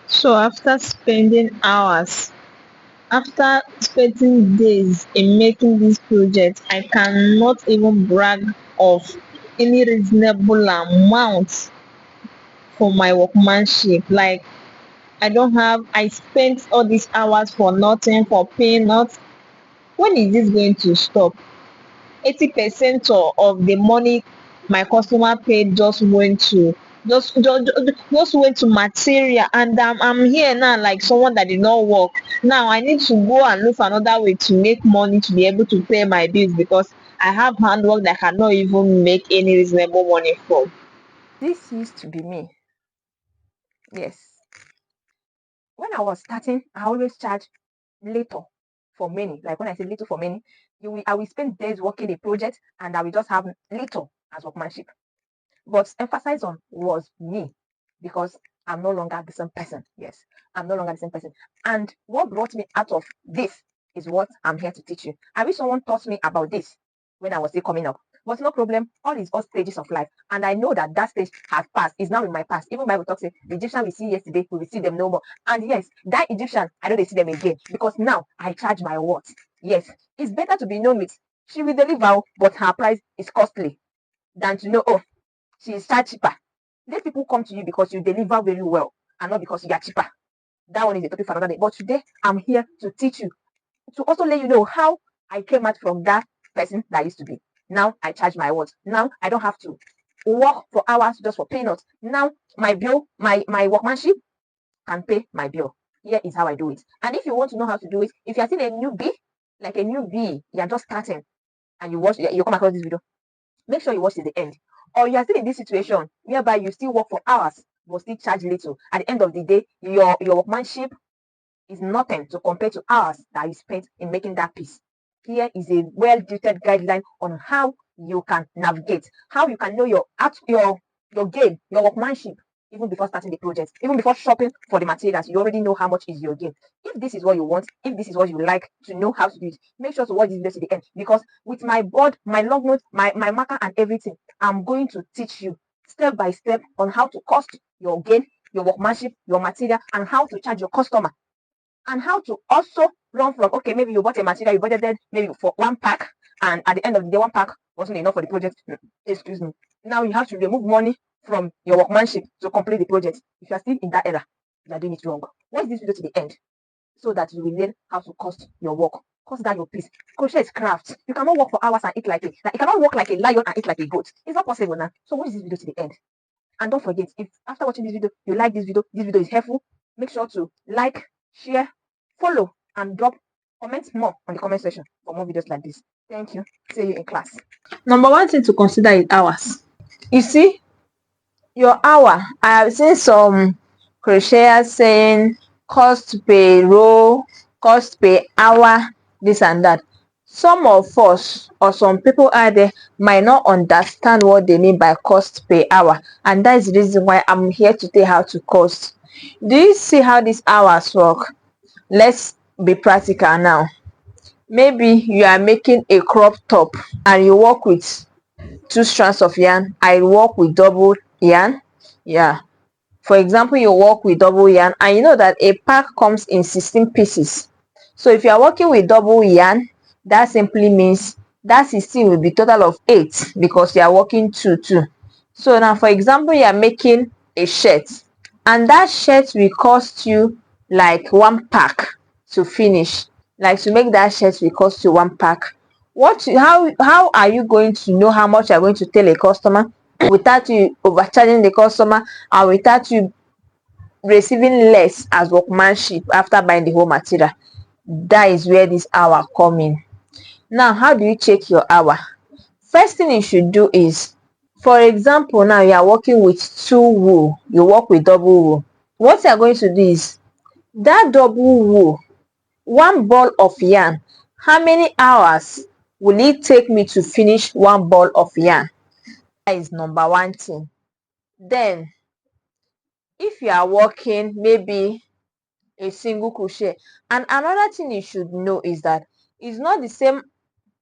So after spending days in making this project, I cannot even brag of any reasonable amount for my workmanship. Like I spent all these hours for nothing, for peanuts. When is this going to stop? 80% of the money my customer paid just went to material, and I'm here now like someone that did not work. Now I need to go and look for another way to make money to be able to pay my bills because I have handwork that I cannot even make any reasonable money from. This used to be me. Yes. When I was starting, I always charge little for many. Like when I say little for many, I will spend days working a project and I will just have little as workmanship. But emphasize on was me because I'm no longer the same person. Yes, I'm no longer the same person. And what brought me out of this is what I'm here to teach you. I wish someone taught me about this when I was still coming up. But no problem, all is all stages of life. And I know that that stage has passed, is now in my past. Even Bible talks, say, the Egyptian we see yesterday, we will see them no more. And yes, that Egyptian, I know they see them again because now I charge my worth. Yes, it's better to be known with, she will deliver, but her price is costly, than to know, oh, she is far cheaper. Let people come to you because you deliver very well and not because you are cheaper. That one is a topic for another day. But today, I'm here to teach you, to also let you know how I came out from that person that I used to be. Now I charge my words. Now I don't have to work for hours just for peanuts. Now my bill, my workmanship can pay my bill. Here is how I do it. And if you want to know how to do it, if you are still a newbie, like a newbie, you are just starting and you come across this video, make sure you watch to the end. Or you are still in this situation whereby you still work for hours but still charge little. At the end of the day, your workmanship is nothing to compare to hours that you spent in making that piece. Here is a well-drafted guideline on how you can navigate, how you can know your gain, your workmanship, even before starting the project, even before shopping for the materials. You already know how much is your gain. If this is what you want, if this is what you like to know how to do it, make sure to watch this video to the end, because with my board, my log notes, my marker and everything, I'm going to teach you step by step on how to cost your gain, your workmanship, your material, and how to charge your customer, and how to also run from, okay, maybe you bought a material, you budgeted maybe for one pack, and at the end of the day, one pack wasn't enough for the project. Excuse me. Now you have to remove money from your workmanship to complete the project. If you are still in that era, you are doing it wrong. Watch this video to the end so that you will learn how to cost your work. Cost down your piece. Crochet is craft. You cannot work for hours and eat like it. Like, you cannot work like a lion and eat like a goat. It's not possible now. So watch this video to the end. And don't forget, if after watching this video, you like this video is helpful, make sure to like, share, follow, and drop comments more on the comment section for more videos like this. Thank you. See you in class. Number one thing to consider is hours. You see, your hour. I have seen some crocheters saying cost per row, cost per hour, this and that. Some of us or some people out there might not understand what they mean by cost per hour, and that is the reason why I'm here to tell you how to cost. Do you see how these hours work? Let's be practical now. Maybe you are making a crop top and you work with 2 strands of yarn. I work with double yarn. Yeah, for example, you work with double yarn and you know that a pack comes in 16 pieces. So if you are working with double yarn, that simply means that 16 will be total of 8 because you are working 2. So now, for example, you are making a shirt and that shirt will cost you like 1 pack to finish. Like, to make that shirt will cost you 1 pack. How are you going to know how much you are going to tell a customer without you overcharging the customer and without you receiving less as workmanship after buying the whole material? That is where this hour come in. Now, how do you check your hour? First thing you should do is, for example, now you are working with 2 wool, you work with double wool. What you are going to do is, that double wool, 1 ball of yarn, how many hours will it take me to finish 1 ball of yarn? That is number one thing. Then, if you are working maybe a single crochet, and another thing you should know is that it's not the same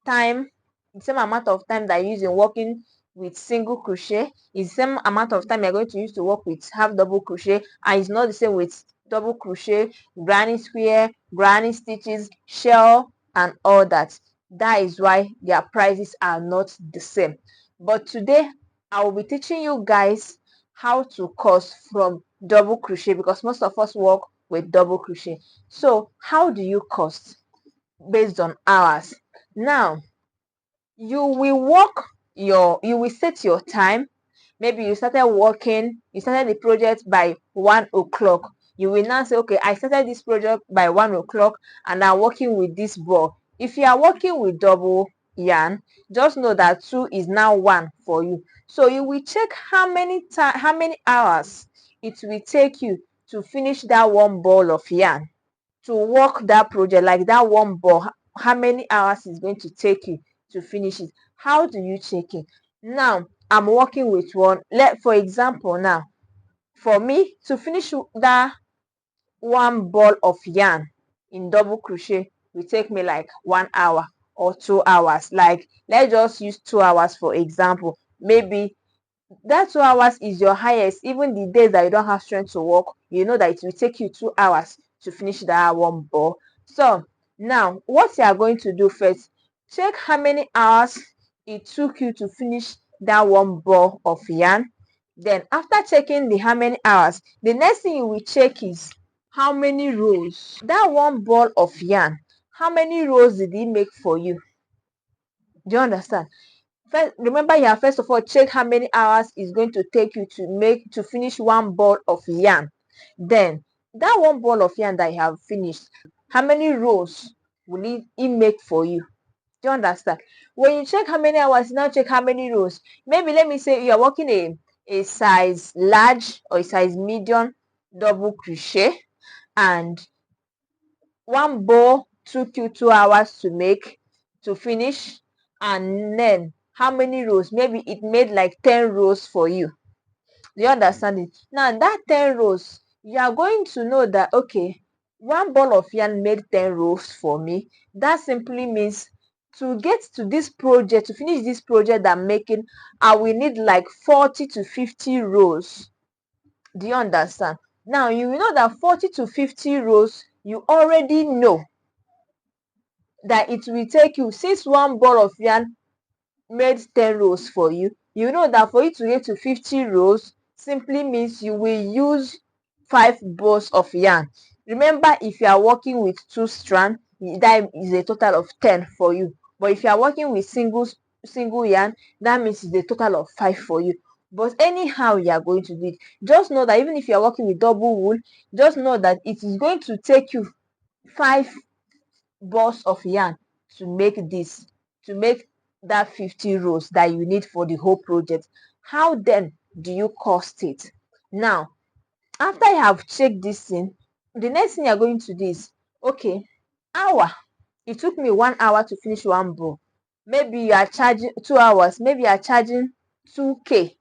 time, the same amount of time that you use in working with single crochet is the same amount of time you're going to use to work with half double crochet, and it's not the same with double crochet, granny square, granny stitches, shell, and all that. That is why their prices are not the same. But today I will be teaching you guys how to cost from double crochet, because most of us work with double crochet. So how do you cost? Based on hours. Now you will set your time. Maybe you started working, you started the project by 1 o'clock. You will now say, okay, I started this project by 1 o'clock and I'm working with this ball. If you are working with double yarn, just know that 2 is now 1 for you. So you will check how many hours it will take you to finish that one ball of yarn, to work that project, like that one ball. How many hours is going to take you to finish it? How do you check it? Now I'm working with one. For example, now for me to finish that one ball of yarn in double crochet will take me like 1 hour or 2 hours. Like, let's just use 2 hours for example. Maybe that 2 hours is your highest. Even the days that you don't have strength to work, you know that it will take you 2 hours to finish that one ball. So now what you are going to do first, check how many hours it took you to finish that one ball of yarn. Then after checking the how many hours, the next thing you will check is how many rows that one ball of yarn, how many rows did it make for you? Do you understand? First, remember, you have first of all check how many hours it's going to take you to finish one ball of yarn. Then that one ball of yarn that you have finished, how many rows will it make for you? Do you understand? When you check how many hours, now check how many rows. Maybe let me say you are working a size large or a size medium double crochet, and one ball took you 2 hours to finish, and then how many rows? Maybe it made like 10 rows for you. Do you understand it? Now that 10 rows, you are going to know that, okay, one ball of yarn made 10 rows for me. That simply means to get to this project, to finish this project that I'm making, I will need like 40 to 50 rows. Do you understand? Now you will know that 40 to 50 rows, you already know that it will take you, since one ball of yarn made 10 rows for you, you know that for you to get to 50 rows simply means you will use 5 balls of yarn. Remember, if you are working with 2 strands, that is a total of 10 for you. But if you are working with single yarn, that means it's a total of 5 for you. But anyhow you are going to do it, just know that even if you are working with double wool, just know that it is going to take you 5 balls of yarn to make that 50 rows that you need for the whole project. How then do you cost it? Now after you have checked this thing, the next thing you're going to do is, okay, hour, it took me 1 hour to finish one ball. Maybe you are charging 2 hours, maybe you are charging 2k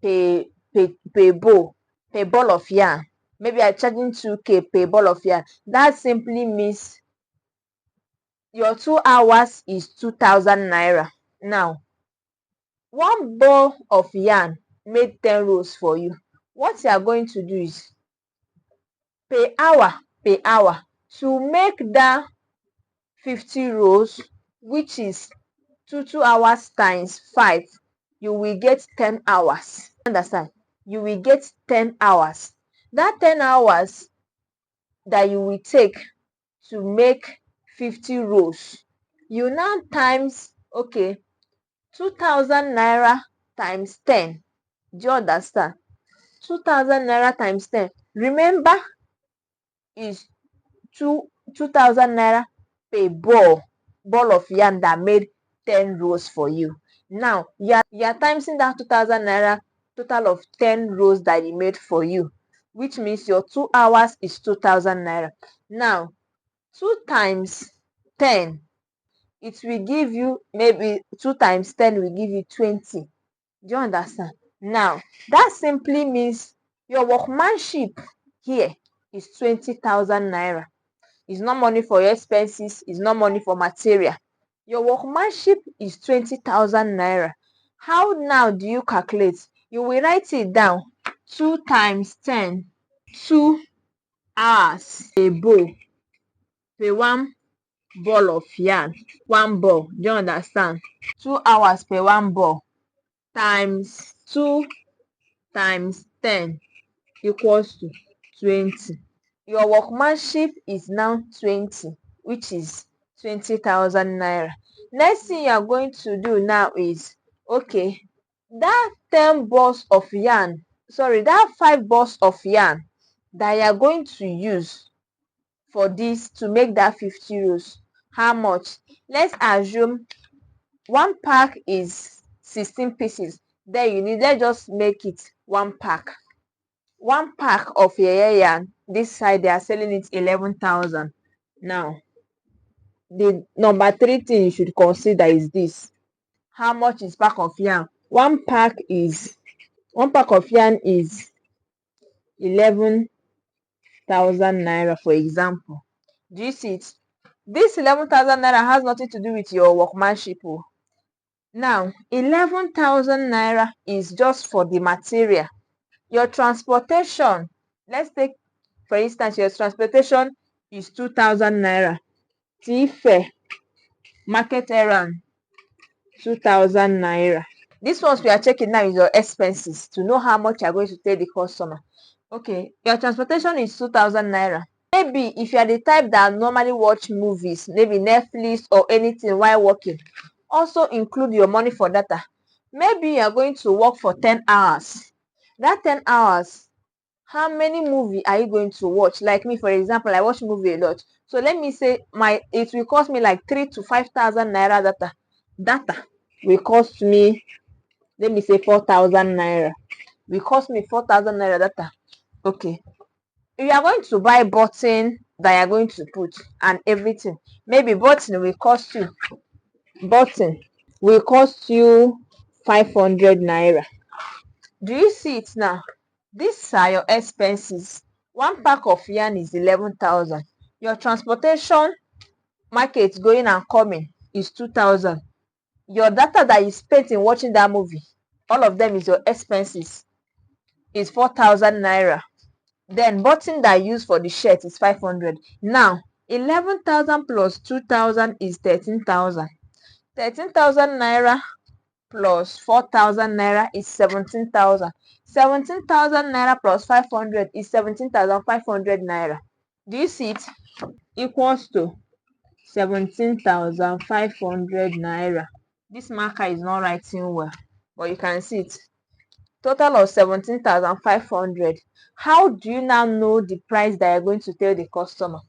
per ball of yarn. Maybe you are charging 2k per ball of yarn. That simply means your 2 hours is 2,000 naira. Now one ball of yarn made 10 rows for you. What you are going to do is per hour to make that 50 rows, which is 2 hours times 5, you will get 10 hours. Understand? You will get 10 hours. That 10 hours that you will take to make 50 rows, you now times, okay, 2,000 naira times 10. Do you understand? 2,000 naira times 10. Remember, is 2,000 naira per ball of yarn that made 10 rows for you. Now you are timesing that 2,000 naira total of 10 rows that it made for you, which means your 2 hours is 2,000 naira. Now 2 times 10, it will give you, maybe 2 times 10 will give you 20. Do you understand? Now that simply means your workmanship here is 20,000 naira. It's not money for your expenses, it's not money for material. Your workmanship is 20,000 naira. How now do you calculate? You will write it down. 2 times 10, 2 hours a bow per one ball of yarn. One ball, do you understand? 2 hours per one ball times 2 times 10 equals to 20. Your workmanship is now 20, which is 20,000 naira. Next thing you are going to do now is, okay, that 10 balls of yarn, sorry, that 5 balls of yarn that you are going to use for this to make that 50 rows, how much? Let's assume one pack is 16 pieces. Then let's just make it one pack. One pack of yeye yarn, this side they are selling it 11,000. Now the number 3 thing you should consider is this: how much is pack of yarn? One pack of yarn is 11,000 naira, for example. Do you see it? This 11,000 naira has nothing to do with your workmanship. Now 11,000 naira is just for the material. Your transportation, let's take for instance, your transportation is 2,000 naira. Tea fare, market errand, 2,000 naira. This ones we are checking now is your expenses to know how much you are going to pay the customer. Okay, your transportation is 2,000 naira. Maybe if you are the type that normally watch movies, maybe Netflix or anything while working, also include your money for data. Maybe you are going to work for 10 hours. That 10 hours, how many movie are you going to watch? Like me, for example, I watch movie a lot. So let me say it will cost me like 3 to 5,000 naira data. Data will cost me, let me say 4,000 naira. Will cost me 4,000 naira data. Okay. You are going to buy button that you are going to put and everything. Maybe button will cost you 500 naira. Do you see it now? These are your expenses. One pack of yarn is 11,000. Your transportation, market going and coming, is 2,000. Your data that you spent in watching that movie, all of them is your expenses, is 4,000 naira. Then button that you use for the shirt is 500. Now 11,000 plus 2,000 is 13,000. 13,000 naira plus 4,000 naira is 17,000. 17,000 naira plus 500 is 17,500 naira. Do you see it? Equals to 17,500 naira. This marker is not writing well, but you can see it. Total of 17,500. How do you now know the price that you're going to tell the customer?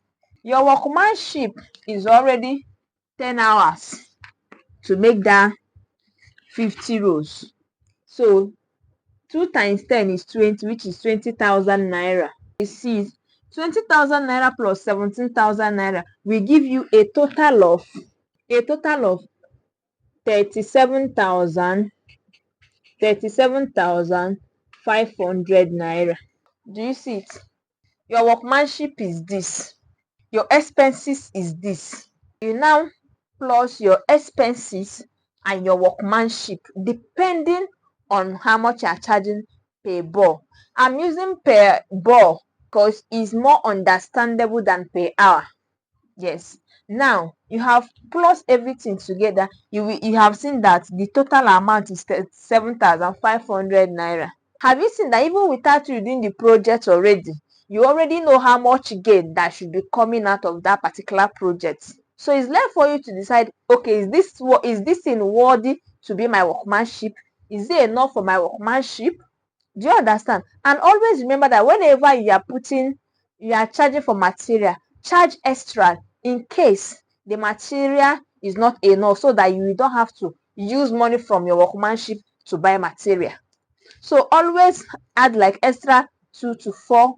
Your workmanship is already 10 hours to make that 50 rows. So 2 times 10 is 20, which is 20,000 naira. You see, 20,000 naira plus 17,000 naira will give you a total of 37,500 naira. Do you see it? Your workmanship is this. Your expenses is this. You now plus your expenses and your workmanship depending on how much you are charging per ball. I'm using per ball because it's more understandable than per hour. Yes. Now you have plus everything together. You have seen that the total amount is 7,500 naira. Have you seen that even without you doing the project already, you already know how much gain that should be coming out of that particular project? So it's left for you to decide, okay, is this thing worthy to be my workmanship? Is it enough for my workmanship? Do you understand? And always remember that whenever you are charging for material, charge extra in case the material is not enough, so that you don't have to use money from your workmanship to buy material. So always add like extra 2 to 4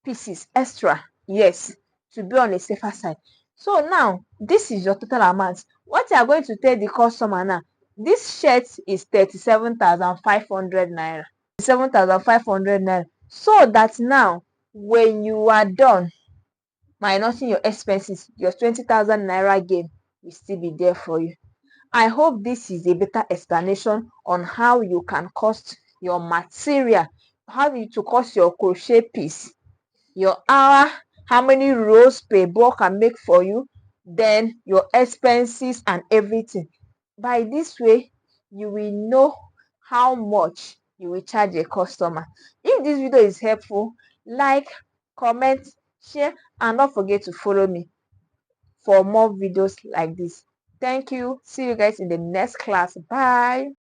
pieces extra, yes, to be on a safer side. So now this is your total amount. What you are going to tell the customer now, this shirt is 37,500 naira. 7,500 naira, so that now when you are done minusing your expenses, your 20,000 naira gain will still be there for you. I hope this is a better explanation on how you can cost your material, how you to cost your crochet piece, your hour, how many rows per ball can make for you, then your expenses and everything. By this way, you will know how much you will charge a customer. If this video is helpful, like, comment, share, and don't forget to follow me for more videos like this. Thank you. See you guys in the next class. Bye.